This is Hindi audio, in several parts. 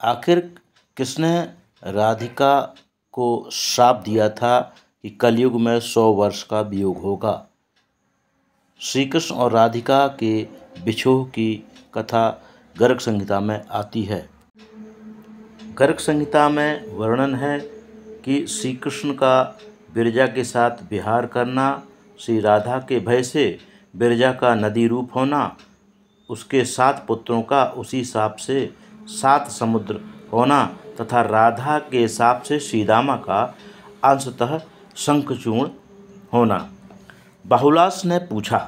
आखिर किसने राधिका को श्राप दिया था कि कलयुग में 100 वर्ष का वियोग होगा। श्री कृष्ण और राधिका के बिछोह की कथा गर्ग संहिता में आती है। गर्ग संहिता में वर्णन है कि श्री कृष्ण का विरजा के साथ विहार करना, श्री राधा के भय से विरजा का नदी रूप होना, उसके 7 पुत्रों का उसी शाप से 7 समुद्र होना तथा राधा के शाप से श्रीदामा का अंशतः शंखचूर्ण होना। बाहुलास ने पूछा,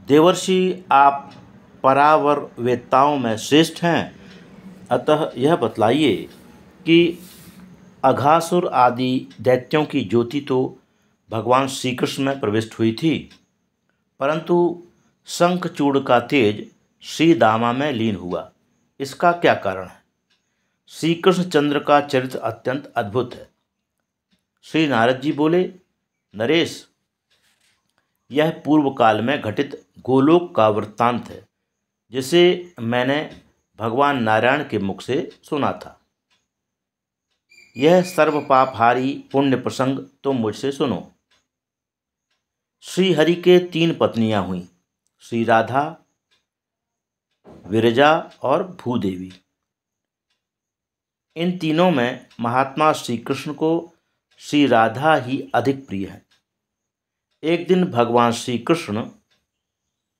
देवर्षि, आप परावर वेत्ताओं में श्रेष्ठ हैं, अतः यह बतलाइए कि अघासुर आदि दैत्यों की ज्योति तो भगवान श्री कृष्ण में प्रविष्ट हुई थी, परंतु शंखचूड़ का तेज श्री दामा में लीन हुआ। इसका क्या कारण है? श्री कृष्णचंद्र का चरित्र अत्यंत अद्भुत है। श्री नारद जी बोले, नरेश, यह पूर्व काल में घटित गोलोक का वृत्तांत है, जिसे मैंने भगवान नारायण के मुख से सुना था। यह सर्वपापहारी पुण्य प्रसंग तुम मुझसे सुनो। श्री हरि के 3 पत्नियां हुईं, श्री राधा, विरजा और भूदेवी। इन तीनों में महात्मा श्री कृष्ण को श्री राधा ही अधिक प्रिय है। एक दिन भगवान श्री कृष्ण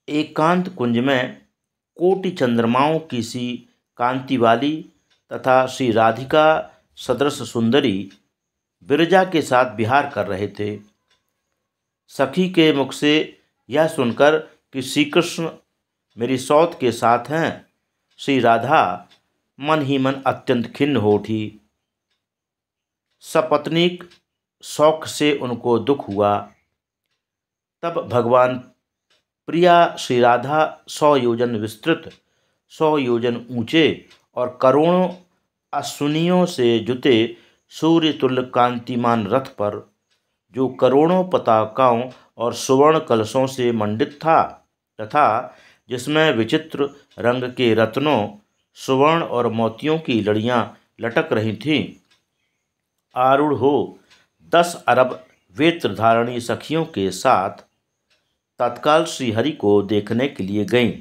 एकांत कुंज में कोटि चंद्रमाओं की सी कांति वाली तथा श्री राधिका सदृश सुंदरी विरजा के साथ विहार कर रहे थे। सखी के मुख से यह सुनकर कि श्री कृष्ण मेरी सौत के साथ हैं, श्री राधा मन ही मन अत्यंत खिन्न हो उठी। सपत्नीक शौक से उनको दुख हुआ। तब भगवान प्रिया श्री राधा 100 योजन विस्तृत, 100 योजन ऊंचे और करोड़ों अश्विनियों से जुते सूर्य तुल्य कांतिमान रथ पर, जो करोड़ों पताकाओं और सुवर्ण कलशों से मंडित था तथा जिसमें विचित्र रंग के रत्नों, सुवर्ण और मोतियों की लड़ियां लटक रही थीं, आरूढ़ हो 10 अरब वेत्रधारणी सखियों के साथ तत्काल श्रीहरि को देखने के लिए गईं।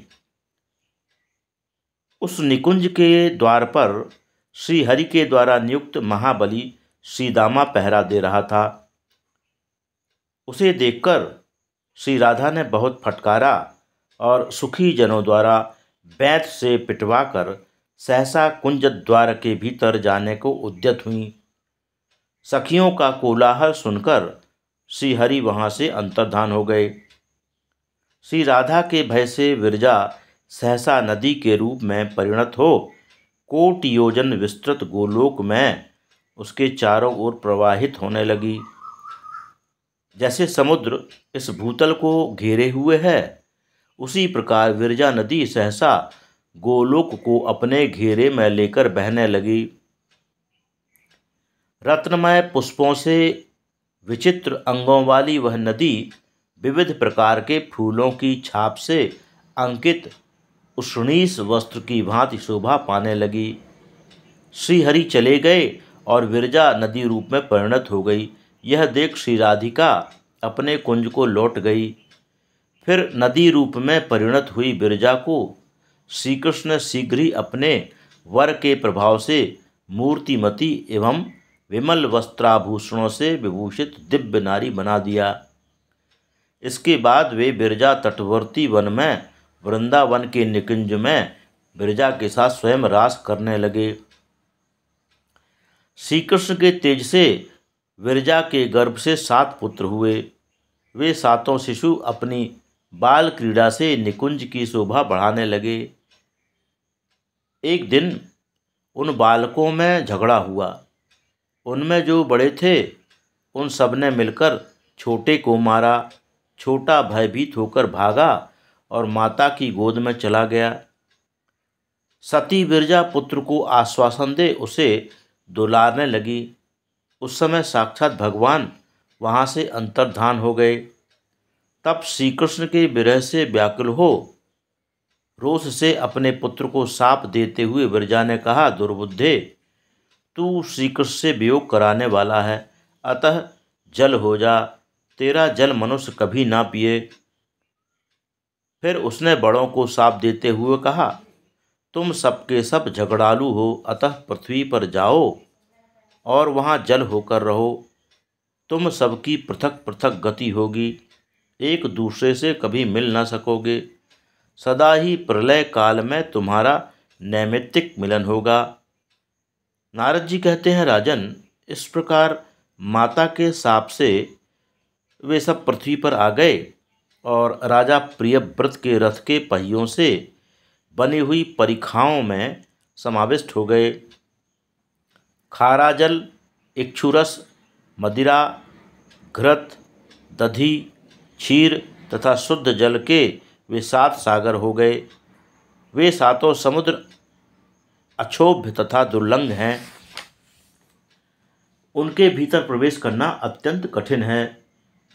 उस निकुंज के द्वार पर श्रीहरि के द्वारा नियुक्त महाबली श्रीदामा पहरा दे रहा था। उसे देखकर श्री राधा ने बहुत फटकारा और सुखी जनों द्वारा बैंत से पिटवाकर सहसा कुंज द्वार के भीतर जाने को उद्यत हुई। सखियों का कोलाहल सुनकर श्रीहरि वहां से अंतर्धान हो गए। श्री राधा के भय से विरजा सहसा नदी के रूप में परिणत हो कोटि योजन विस्तृत गोलोक में उसके चारों ओर प्रवाहित होने लगी। जैसे समुद्र इस भूतल को घेरे हुए है, उसी प्रकार विरजा नदी सहसा गोलोक को अपने घेरे में लेकर बहने लगी। रत्नमय पुष्पों से विचित्र अंगों वाली वह नदी विविध प्रकार के फूलों की छाप से अंकित उष्णीस वस्त्र की भांति शोभा पाने लगी। श्रीहरि चले गए और विरजा नदी रूप में परिणत हो गई। यह देख श्री राधिका अपने कुंज को लौट गई। फिर नदी रूप में परिणत हुई विरजा को श्री कृष्ण ने शीघ्र ही अपने वर के प्रभाव से मूर्तिमती एवं विमल वस्त्राभूषणों से विभूषित दिव्य नारी बना दिया। इसके बाद वे विरजा तटवर्ती वन में वृंदावन के निकुंज में विरजा के साथ स्वयं रास करने लगे। श्री कृष्ण के तेज से विरजा के गर्भ से 7 पुत्र हुए। वे 7 शिशु अपनी बाल क्रीड़ा से निकुंज की शोभा बढ़ाने लगे। एक दिन उन बालकों में झगड़ा हुआ। उनमें जो बड़े थे उन सब ने मिलकर छोटे को मारा। छोटा भयभीत होकर भागा और माता की गोद में चला गया। सती विरजा पुत्र को आश्वासन दे उसे दुलारने लगी। उस समय साक्षात भगवान वहाँ से अंतर्धान हो गए। तब श्री कृष्ण के विरह से व्याकुल हो रोष से अपने पुत्र को शाप देते हुए विरजा ने कहा, दुर्बुद्धे, तू श्री कृष्ण से वियोग कराने वाला है, अतः जल हो जा। तेरा जल मनुष्य कभी ना पिए। फिर उसने बड़ों को शाप देते हुए कहा, तुम सबके सब झगड़ालू हो, अतः पृथ्वी पर जाओ और वहाँ जल होकर रहो। तुम सबकी पृथक पृथक गति होगी, एक दूसरे से कभी मिल न सकोगे। सदा ही प्रलय काल में तुम्हारा नैमित्तिक मिलन होगा। नारद जी कहते हैं, राजन, इस प्रकार माता के शाप से वे सब पृथ्वी पर आ गए और राजा प्रियव्रत के रथ के पहियों से बनी हुई परिखाओं में समाविष्ट हो गए। खारा जल, इक्षुरस, मदिरा, घृत, दधि, क्षीर तथा शुद्ध जल के वे 7 सागर हो गए। वे 7 समुद्र अक्षोभ्य तथा दुर्लंघ हैं, उनके भीतर प्रवेश करना अत्यंत कठिन है।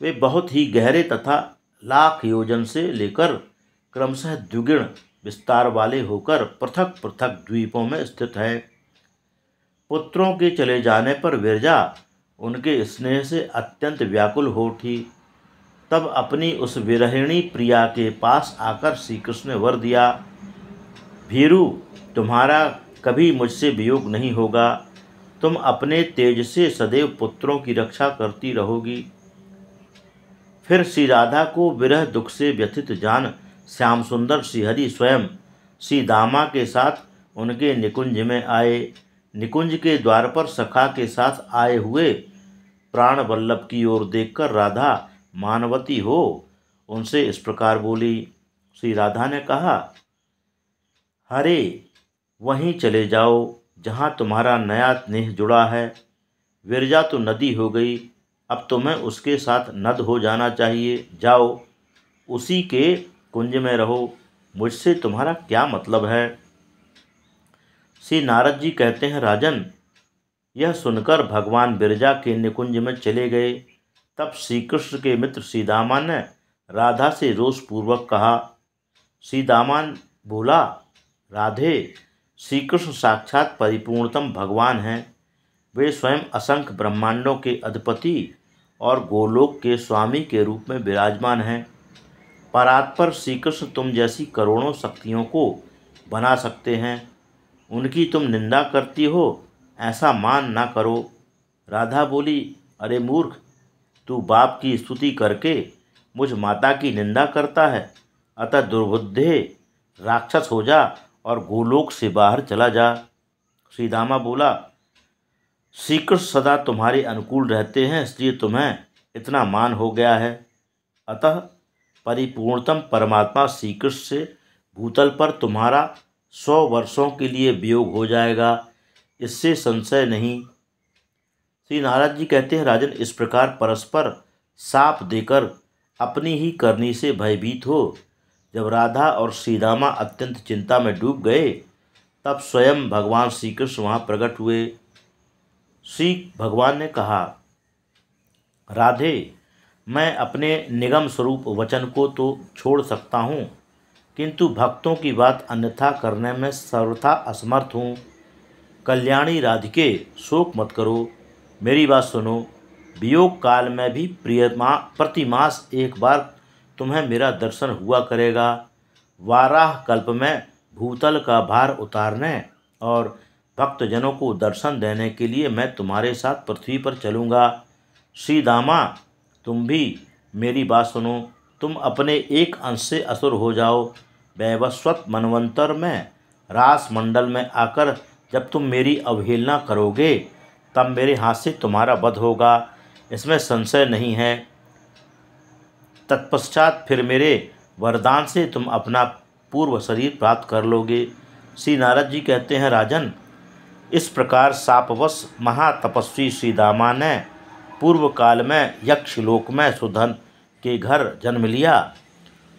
वे बहुत ही गहरे तथा लाख योजन से लेकर क्रमशः द्विगुण विस्तार वाले होकर पृथक पृथक द्वीपों में स्थित हैं। पुत्रों के चले जाने पर विरजा उनके स्नेह से अत्यंत व्याकुल हो उठी। तब अपनी उस विरहिणी प्रिया के पास आकर श्री कृष्ण ने वर दिया, भीरु, तुम्हारा कभी मुझसे वियोग नहीं होगा। तुम अपने तेज से सदैव पुत्रों की रक्षा करती रहोगी। फिर श्री राधा को विरह दुख से व्यथित जान श्याम सुंदर श्रीहरि स्वयं श्री दामा के साथ उनके निकुंज में आए। निकुंज के द्वार पर सखा के साथ आए हुए प्राण वल्लभ की ओर देखकर राधा मानवती हो उनसे इस प्रकार बोली। श्री राधा ने कहा, हरे, वहीं चले जाओ जहाँ तुम्हारा नया स्नेह जुड़ा है। विरजा तो नदी हो गई, अब तुम्हें उसके साथ नद हो जाना चाहिए। जाओ, उसी के कुंज में रहो, मुझसे तुम्हारा क्या मतलब है। श्री नारद जी कहते हैं, राजन, यह सुनकर भगवान विरजा के निकुंज में चले गए। तब श्री कृष्ण के मित्र श्री दामा ने राधा से रोषपूर्वक कहा। श्री दामान बोला, राधे, श्री कृष्ण साक्षात परिपूर्णतम भगवान हैं। वे स्वयं असंख्य ब्रह्मांडों के अधिपति और गोलोक के स्वामी के रूप में विराजमान हैं। परात्पर श्री कृष्ण तुम जैसी करोड़ों शक्तियों को बना सकते हैं। उनकी तुम निंदा करती हो, ऐसा मान ना करो। राधा बोली, अरे मूर्ख, तू बाप की स्तुति करके मुझ माता की निंदा करता है, अतः दुर्बुद्धे, राक्षस हो जा और गोलोक से बाहर चला जा। श्री दामा बोला, श्री कृष्ण सदा तुम्हारे अनुकूल रहते हैं, इसलिए तुम्हें इतना मान हो गया है। अतः परिपूर्णतम परमात्मा श्री कृष्ण से भूतल पर तुम्हारा 100 वर्षों के लिए वियोग हो जाएगा, इससे संशय नहीं। श्री नारद जी कहते हैं, राजन, इस प्रकार परस्पर शाप देकर अपनी ही करनी से भयभीत हो जब राधा और श्री दामा अत्यंत चिंता में डूब गए, तब स्वयं भगवान श्री कृष्ण वहाँ प्रकट हुए। श्री भगवान ने कहा, राधे, मैं अपने निगम स्वरूप वचन को तो छोड़ सकता हूँ, किंतु भक्तों की बात अन्यथा करने में सर्वथा असमर्थ हूँ। कल्याणी राधिके, शोक मत करो, मेरी बात सुनो। वियोग काल में भी प्रतिमास एक बार तुम्हें मेरा दर्शन हुआ करेगा। वाराह कल्प में भूतल का भार उतारने और भक्तजनों को दर्शन देने के लिए मैं तुम्हारे साथ पृथ्वी पर चलूँगा। श्री दामा, तुम भी मेरी बात सुनो। तुम अपने एक अंश से असुर हो जाओ। वैवस्वत मनवंतर में रास मंडल में आकर जब तुम मेरी अवहेलना करोगे, तब मेरे हाथ से तुम्हारा वध होगा, इसमें संशय नहीं है। तत्पश्चात फिर मेरे वरदान से तुम अपना पूर्व शरीर प्राप्त कर लोगे। श्री नारद जी कहते हैं, राजन, इस प्रकार शापवश महातपस्वी श्री दामा ने पूर्व काल में यक्षलोक में सुधन के घर जन्म लिया।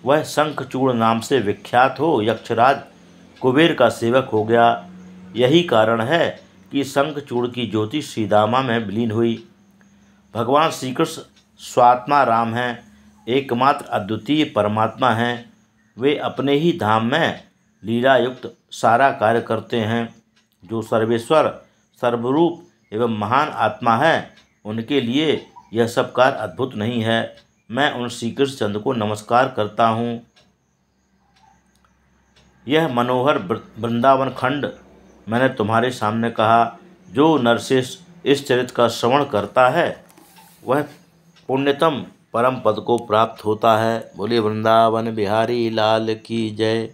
वह शंखचूड़ नाम से विख्यात हो यक्षराज कुबेर का सेवक हो गया। यही कारण है कि शंखचूड़ की ज्योति श्री दामा में विलीन हुई। भगवान श्री कृष्ण स्वात्मा राम हैं, एकमात्र अद्वितीय परमात्मा हैं। वे अपने ही धाम में लीला युक्त सारा कार्य करते हैं। जो सर्वेश्वर, सर्वरूप एवं महान आत्मा है, उनके लिए यह सब कार्य अद्भुत नहीं है। मैं उन श्री कृष्णचंद्र को नमस्कार करता हूँ। यह मनोहर वृंदावन खंड मैंने तुम्हारे सामने कहा। जो नरश्रेष्ठ इस चरित्र का श्रवण करता है वह पुण्यतम परम पद को प्राप्त होता है। बोलिए वृंदावन बिहारी लाल की जय।